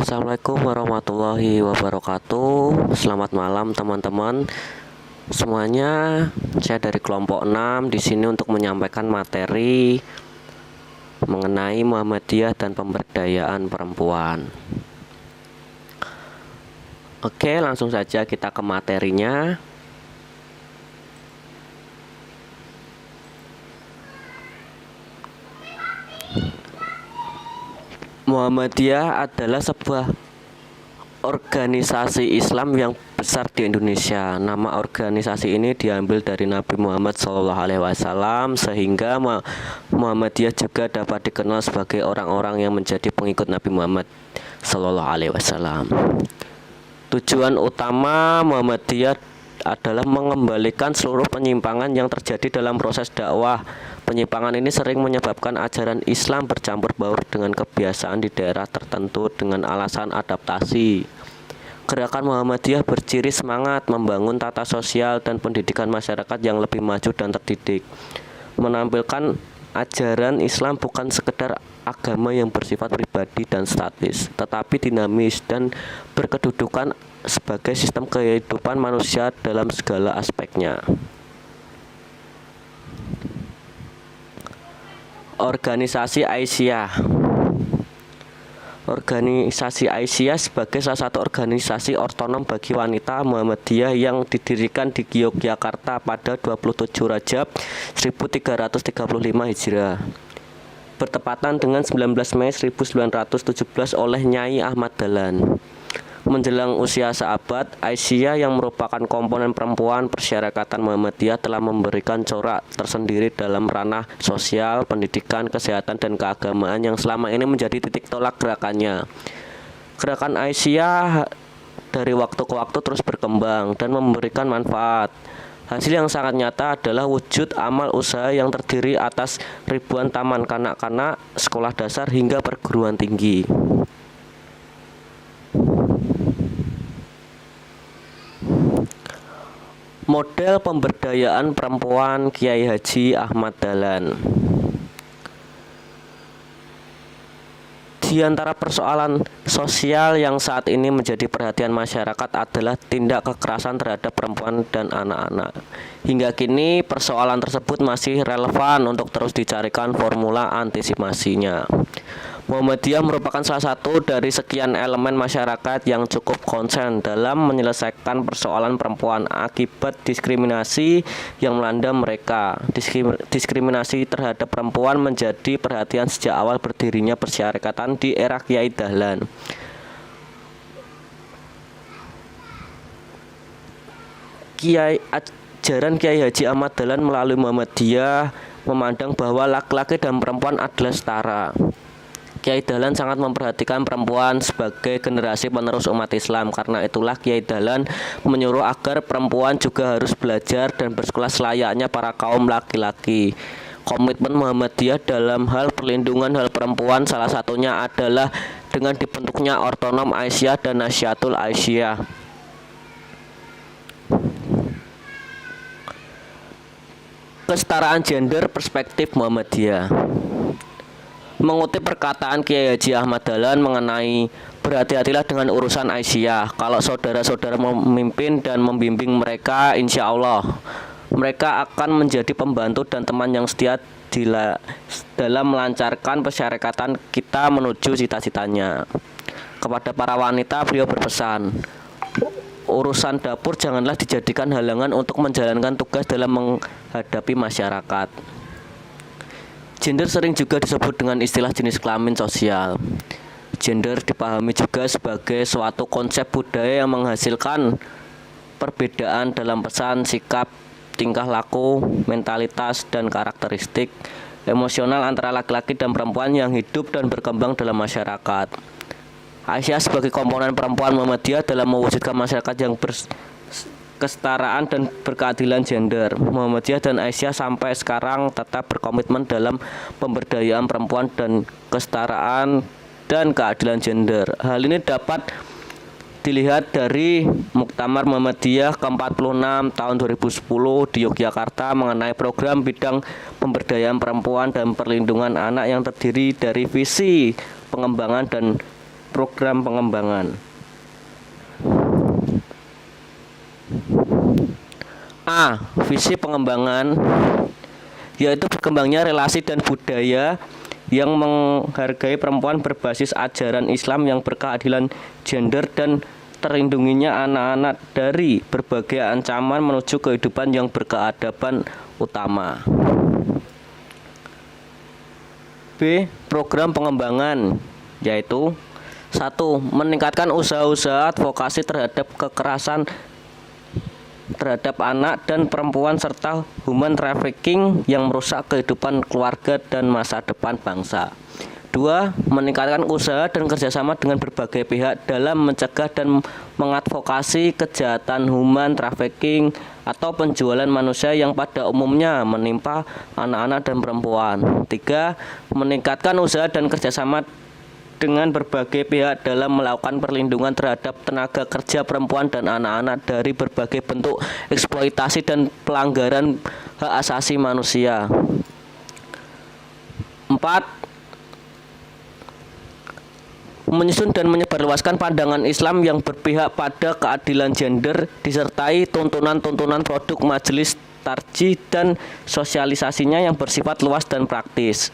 Assalamualaikum warahmatullahi wabarakatuh. Selamat malam teman-teman semuanya. Saya dari kelompok 6 di sini untuk menyampaikan materi mengenai Muhammadiyah dan pemberdayaan perempuan. Oke, langsung saja kita ke materinya. Muhammadiyah adalah sebuah organisasi Islam yang besar di Indonesia. Nama organisasi ini diambil dari Nabi Muhammad SAW, sehingga Muhammadiyah juga dapat dikenal sebagai orang-orang yang menjadi pengikut Nabi Muhammad SAW. Tujuan utama Muhammadiyah adalah mengembalikan seluruh penyimpangan yang terjadi dalam proses dakwah. Penyimpangan ini sering menyebabkan ajaran Islam bercampur baur dengan kebiasaan di daerah tertentu dengan alasan adaptasi. Gerakan Muhammadiyah berciri semangat membangun tata sosial dan pendidikan masyarakat yang lebih maju dan terdidik. Menampilkan ajaran Islam bukan sekedar agama yang bersifat pribadi dan statis, tetapi dinamis dan berkedudukan sebagai sistem kehidupan manusia dalam segala aspeknya. Organisasi Aisyah. Organisasi Aisyah sebagai salah satu organisasi otonom bagi wanita Muhammadiyah yang didirikan di Yogyakarta pada 27 Rajab 1335 Hijriah. Bertepatan dengan 19 Mei 1917 oleh Nyai Ahmad Dahlan. Menjelang usia seabad, Aisyah yang merupakan komponen perempuan persyarakatan Muhammadiyah telah memberikan corak tersendiri dalam ranah sosial, pendidikan, kesehatan, dan keagamaan yang selama ini menjadi titik tolak gerakannya. Gerakan Aisyah dari waktu ke waktu terus berkembang dan memberikan manfaat. Hasil yang sangat nyata adalah wujud amal usaha yang terdiri atas ribuan taman kanak-kanak, sekolah dasar, hingga perguruan tinggi. Model pemberdayaan perempuan Kiai Haji Ahmad Dahlan. Di antara persoalan sosial yang saat ini menjadi perhatian masyarakat adalah tindak kekerasan terhadap perempuan dan anak-anak. Hingga kini persoalan tersebut masih relevan untuk terus dicarikan formula antisipasinya. Muhammadiyah merupakan salah satu dari sekian elemen masyarakat yang cukup konsen dalam menyelesaikan persoalan perempuan akibat diskriminasi yang melanda mereka. Diskriminasi terhadap perempuan menjadi perhatian sejak awal berdirinya persyarakatan di era Kiai Dahlan. Ajaran Kiai Haji Ahmad Dahlan melalui Muhammadiyah memandang bahwa laki-laki dan perempuan adalah setara. Kiai Dahlan sangat memperhatikan perempuan sebagai generasi penerus umat Islam. Karena itulah Kiai Dahlan menyuruh agar perempuan juga harus belajar dan bersekolah selayaknya para kaum laki-laki. Komitmen Muhammadiyah dalam hal perlindungan hal perempuan salah satunya adalah dengan dibentuknya Otonom Aisyah dan Nasyatul Aisyah. Kesetaraan gender perspektif Muhammadiyah. Mengutip perkataan Kiai Haji Ahmad Dahlan mengenai berhati-hatilah dengan urusan Aisyah. Kalau saudara-saudara memimpin dan membimbing mereka, insya Allah mereka akan menjadi pembantu dan teman yang setia dalam melancarkan persyarakatan kita menuju cita-citanya. Kepada para wanita, beliau berpesan, urusan dapur janganlah dijadikan halangan untuk menjalankan tugas dalam menghadapi masyarakat. Gender sering juga disebut dengan istilah jenis kelamin sosial. Gender dipahami juga sebagai suatu konsep budaya yang menghasilkan perbedaan dalam pesan, sikap, tingkah laku, mentalitas, dan karakteristik emosional antara laki-laki dan perempuan yang hidup dan berkembang dalam masyarakat. Aisyah sebagai komponen perempuan Muhammadiyah dalam mewujudkan masyarakat yang kesetaraan dan berkeadilan gender. Muhammadiyah dan Aisyah sampai sekarang tetap berkomitmen dalam pemberdayaan perempuan dan kesetaraan dan keadilan gender. Hal ini dapat dilihat dari Muktamar Muhammadiyah ke-46 tahun 2010 di Yogyakarta mengenai program bidang pemberdayaan perempuan dan perlindungan anak yang terdiri dari visi pengembangan dan program pengembangan. A. Visi pengembangan, yaitu berkembangnya relasi dan budaya yang menghargai perempuan berbasis ajaran Islam yang berkeadilan gender dan terlindunginya anak-anak dari berbagai ancaman menuju kehidupan yang berkeadaban utama. B. Program pengembangan, yaitu 1. Meningkatkan usaha-usaha advokasi terhadap kekerasan terhadap anak dan perempuan serta human trafficking yang merusak kehidupan keluarga dan masa depan bangsa. 2. Meningkatkan usaha dan kerjasama dengan berbagai pihak dalam mencegah dan mengadvokasi kejahatan human trafficking atau penjualan manusia yang pada umumnya menimpa anak-anak dan perempuan. 3. Meningkatkan usaha dan kerjasama dengan berbagai pihak dalam melakukan perlindungan terhadap tenaga kerja perempuan dan anak-anak dari berbagai bentuk eksploitasi dan pelanggaran hak asasi manusia. 4. Menyusun dan menyebarluaskan pandangan Islam yang berpihak pada keadilan gender disertai tuntunan-tuntunan produk majelis tarjih dan sosialisasinya yang bersifat luas dan praktis.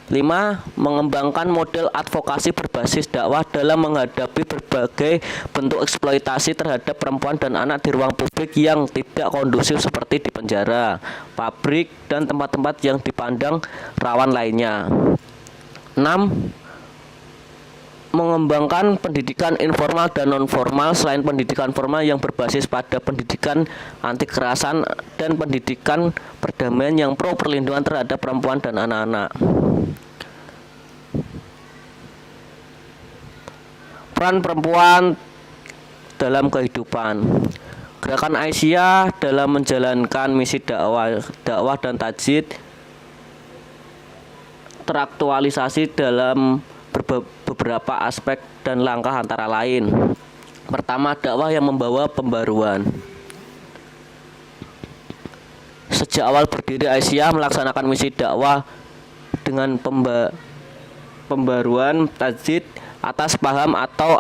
5. Mengembangkan model advokasi berbasis dakwah dalam menghadapi berbagai bentuk eksploitasi terhadap perempuan dan anak di ruang publik yang tidak kondusif seperti di penjara, pabrik, dan tempat-tempat yang dipandang rawan lainnya. 6. Mengembangkan pendidikan informal dan non-formal selain pendidikan formal yang berbasis pada pendidikan anti kekerasan dan pendidikan perdamaian yang pro perlindungan terhadap perempuan dan anak-anak. Peran perempuan dalam kehidupan. Gerakan Aisyah dalam menjalankan misi dakwah dan tajdid teraktualisasi dalam beberapa aspek dan langkah antara lain. Pertama, dakwah yang membawa pembaruan. Sejak awal berdiri, Aisyah melaksanakan misi dakwah dengan pembaruan tajdid atas paham atau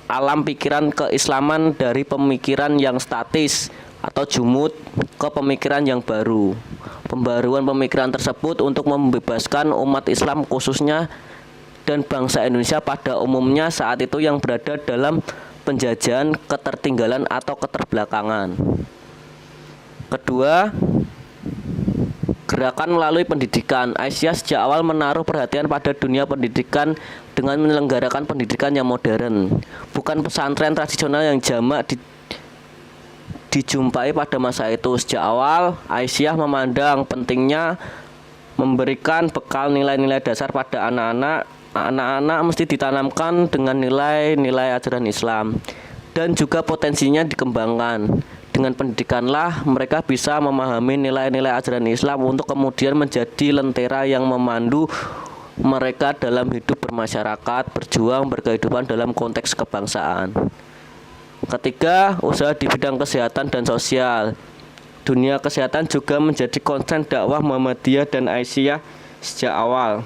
alam pikiran keislaman dari pemikiran yang statis atau jumud ke pemikiran yang baru. Pembaruan pemikiran tersebut untuk membebaskan umat Islam khususnya dan bangsa Indonesia pada umumnya saat itu yang berada dalam penjajahan, ketertinggalan atau keterbelakangan. Kedua, gerakan melalui pendidikan. Aisyah sejak awal menaruh perhatian pada dunia pendidikan dengan menyelenggarakan pendidikan yang modern, bukan pesantren tradisional yang jamak dijumpai pada masa itu. Sejak awal, Aisyah memandang pentingnya memberikan bekal nilai-nilai dasar pada anak-anak. Anak-anak mesti ditanamkan dengan nilai-nilai ajaran Islam dan juga potensinya dikembangkan. Dengan pendidikanlah mereka bisa memahami nilai-nilai ajaran Islam untuk kemudian menjadi lentera yang memandu mereka dalam hidup bermasyarakat, berjuang, berkehidupan dalam konteks kebangsaan. Ketiga, usaha di bidang kesehatan dan sosial. Dunia kesehatan juga menjadi konsen dakwah Muhammadiyah dan Aisyah sejak awal.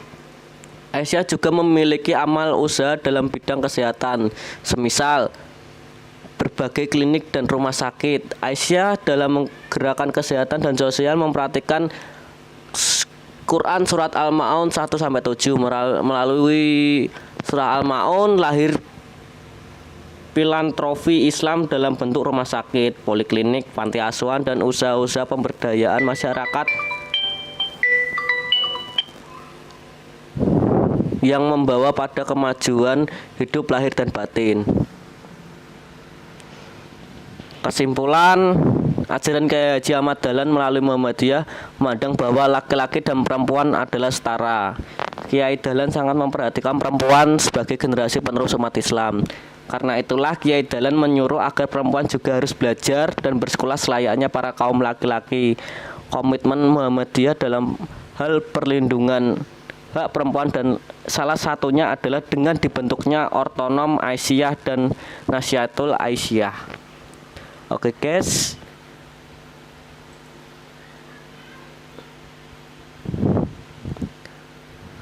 Aisyah juga memiliki amal usaha dalam bidang kesehatan, semisal berbagai klinik dan rumah sakit. Aisyah dalam gerakan kesehatan dan sosial memperhatikan Quran surat Al-Ma'un 1-7. Melalui surah Al-Ma'un lahir filantropi Islam dalam bentuk rumah sakit, poliklinik, panti asuhan, dan usaha-usaha pemberdayaan masyarakat yang membawa pada kemajuan hidup lahir dan batin. Kesimpulan, ajaran Kiai Haji Ahmad Dahlan melalui Muhammadiyah memandang bahwa laki-laki dan perempuan adalah setara. Kiai Dahlan sangat memperhatikan perempuan sebagai generasi penerus umat Islam. Karena itulah Kiai Dahlan menyuruh agar perempuan juga harus belajar dan bersekolah selayaknya para kaum laki-laki. Komitmen Muhammadiyah dalam hal perlindungan hak perempuan dan salah satunya adalah dengan dibentuknya Ortonom Aisyah dan Nasihatul Aisyah. Oke guys,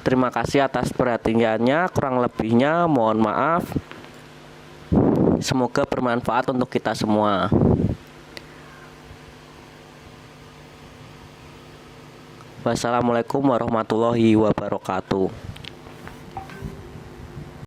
terima terima kasih atas perhatiannya. Kurang lebihnya mohon maaf. Semoga bermanfaat untuk kita semua. Wassalamualaikum warahmatullahi wabarakatuh.